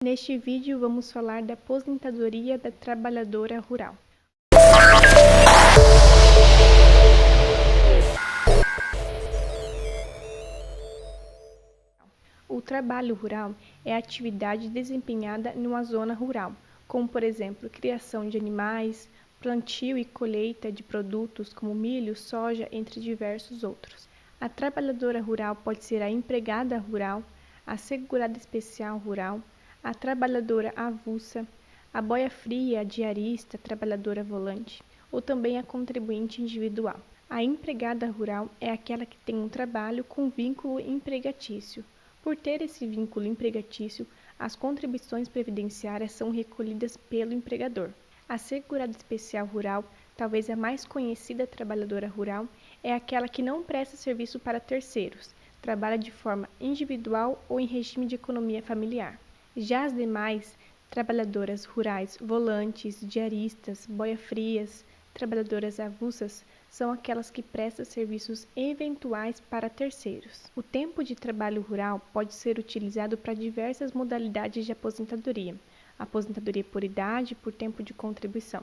Neste vídeo vamos falar da aposentadoria da trabalhadora rural. O trabalho rural é a atividade desempenhada numa zona rural, como por exemplo, criação de animais, plantio e colheita de produtos como milho, soja, entre diversos outros. A trabalhadora rural pode ser a empregada rural, a segurada especial rural, a trabalhadora avulsa, a boia-fria, a diarista, a trabalhadora volante, ou também a contribuinte individual. A empregada rural é aquela que tem um trabalho com vínculo empregatício. Por ter esse vínculo empregatício, as contribuições previdenciárias são recolhidas pelo empregador. A segurada especial rural, talvez a mais conhecida trabalhadora rural, é aquela que não presta serviço para terceiros, trabalha de forma individual ou em regime de economia familiar. Já as demais trabalhadoras rurais, volantes, diaristas, boia-frias, trabalhadoras avulsas, são aquelas que prestam serviços eventuais para terceiros. O tempo de trabalho rural pode ser utilizado para diversas modalidades de aposentadoria. Aposentadoria por idade e por tempo de contribuição.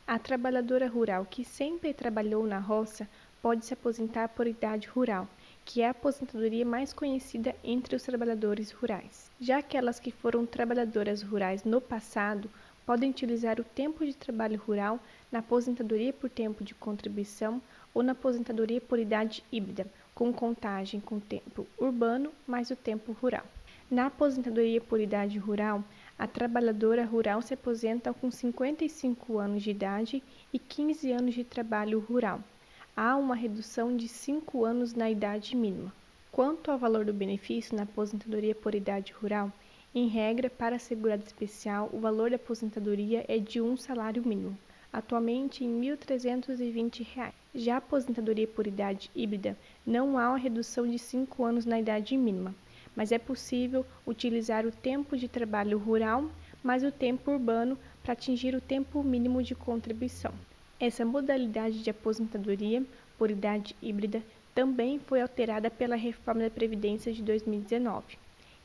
A trabalhadora rural que sempre trabalhou na roça pode se aposentar por idade rural, que é a aposentadoria mais conhecida entre os trabalhadores rurais. Já aquelas que foram trabalhadoras rurais no passado podem utilizar o tempo de trabalho rural na aposentadoria por tempo de contribuição ou na aposentadoria por idade híbrida, com contagem com o tempo urbano mais o tempo rural. Na aposentadoria por idade rural, a trabalhadora rural se aposenta com 55 anos de idade e 15 anos de trabalho rural. Há uma redução de 5 anos na idade mínima. Quanto ao valor do benefício na aposentadoria por idade rural, em regra, para a segurada especial, o valor da aposentadoria é de um salário mínimo, atualmente em R$ 1.320. Já a aposentadoria por idade híbrida, não há uma redução de 5 anos na idade mínima, mas é possível utilizar o tempo de trabalho rural mais o tempo urbano para atingir o tempo mínimo de contribuição. Essa modalidade de aposentadoria por idade híbrida também foi alterada pela reforma da Previdência de 2019.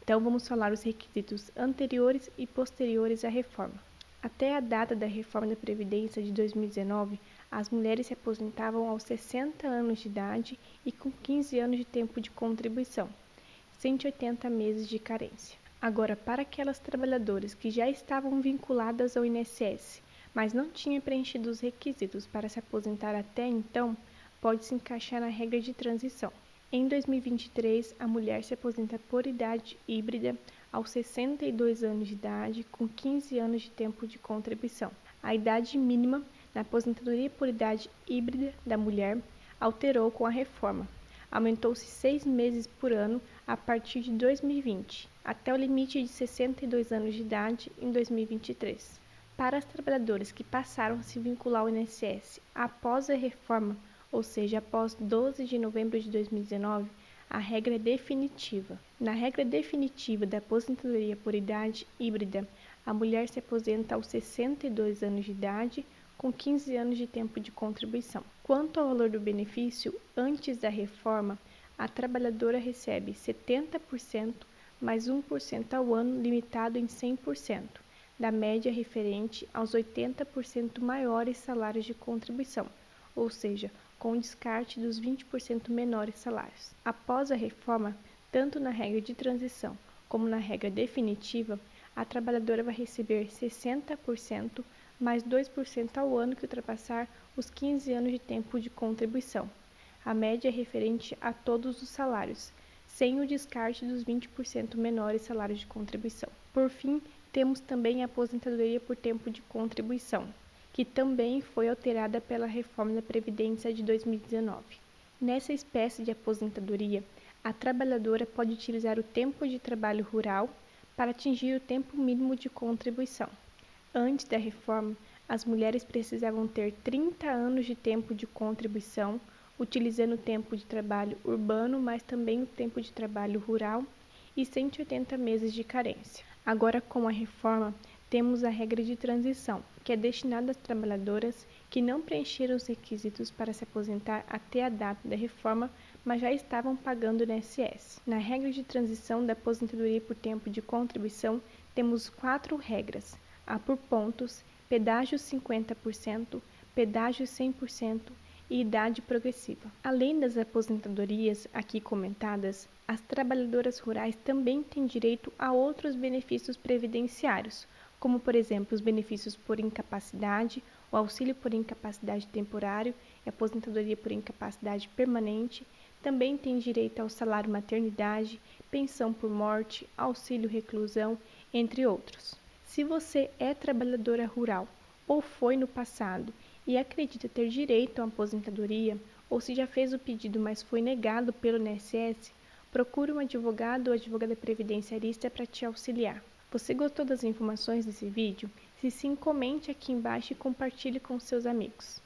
Então, vamos falar os requisitos anteriores e posteriores à reforma. Até a data da reforma da Previdência de 2019, as mulheres se aposentavam aos 60 anos de idade e com 15 anos de tempo de contribuição, 180 meses de carência. Agora, para aquelas trabalhadoras que já estavam vinculadas ao INSS, mas não tinham preenchido os requisitos para se aposentar até então, pode se encaixar na regra de transição. Em 2023, a mulher se aposenta por idade híbrida aos 62 anos de idade, com 15 anos de tempo de contribuição. A idade mínima na aposentadoria por idade híbrida da mulher alterou com a reforma. Aumentou-se 6 meses por ano a partir de 2020, até o limite de 62 anos de idade em 2023. Para as trabalhadoras que passaram a se vincular ao INSS após a reforma, ou seja, após 12 de novembro de 2019, a regra é definitiva. Na regra definitiva da aposentadoria por idade híbrida, a mulher se aposenta aos 62 anos de idade, com 15 anos de tempo de contribuição. Quanto ao valor do benefício, antes da reforma, a trabalhadora recebe 70% mais 1% ao ano, limitado em 100%, da média referente aos 80% maiores salários de contribuição, ou seja, com descarte dos 20% menores salários. Após a reforma, tanto na regra de transição como na regra definitiva, a trabalhadora vai receber 60% mais 2% ao ano que ultrapassar os 15 anos de tempo de contribuição. A média é referente a todos os salários, sem o descarte dos 20% menores salários de contribuição. Por fim, temos também a aposentadoria por tempo de contribuição, que também foi alterada pela reforma da Previdência de 2019. Nessa espécie de aposentadoria, a trabalhadora pode utilizar o tempo de trabalho rural para atingir o tempo mínimo de contribuição. Antes da reforma, as mulheres precisavam ter 30 anos de tempo de contribuição, utilizando o tempo de trabalho urbano, mas também o tempo de trabalho rural e 180 meses de carência. Agora, com a reforma, temos a regra de transição, que é destinada às trabalhadoras que não preencheram os requisitos para se aposentar até a data da reforma, mas já estavam pagando o INSS. Na regra de transição da aposentadoria por tempo de contribuição, temos 4 regras: a por pontos, pedágio 50%, pedágio 100% e idade progressiva. Além das aposentadorias aqui comentadas, as trabalhadoras rurais também têm direito a outros benefícios previdenciários, como, por exemplo, os benefícios por incapacidade, o auxílio por incapacidade temporário e aposentadoria por incapacidade permanente. Também têm direito ao salário maternidade, pensão por morte, auxílio reclusão, entre outros. Se você é trabalhadora rural ou foi no passado e acredita ter direito à aposentadoria, ou se já fez o pedido, mas foi negado pelo INSS, procure um advogado ou advogada previdenciarista para te auxiliar. Você gostou das informações desse vídeo? Se sim, comente aqui embaixo e compartilhe com seus amigos.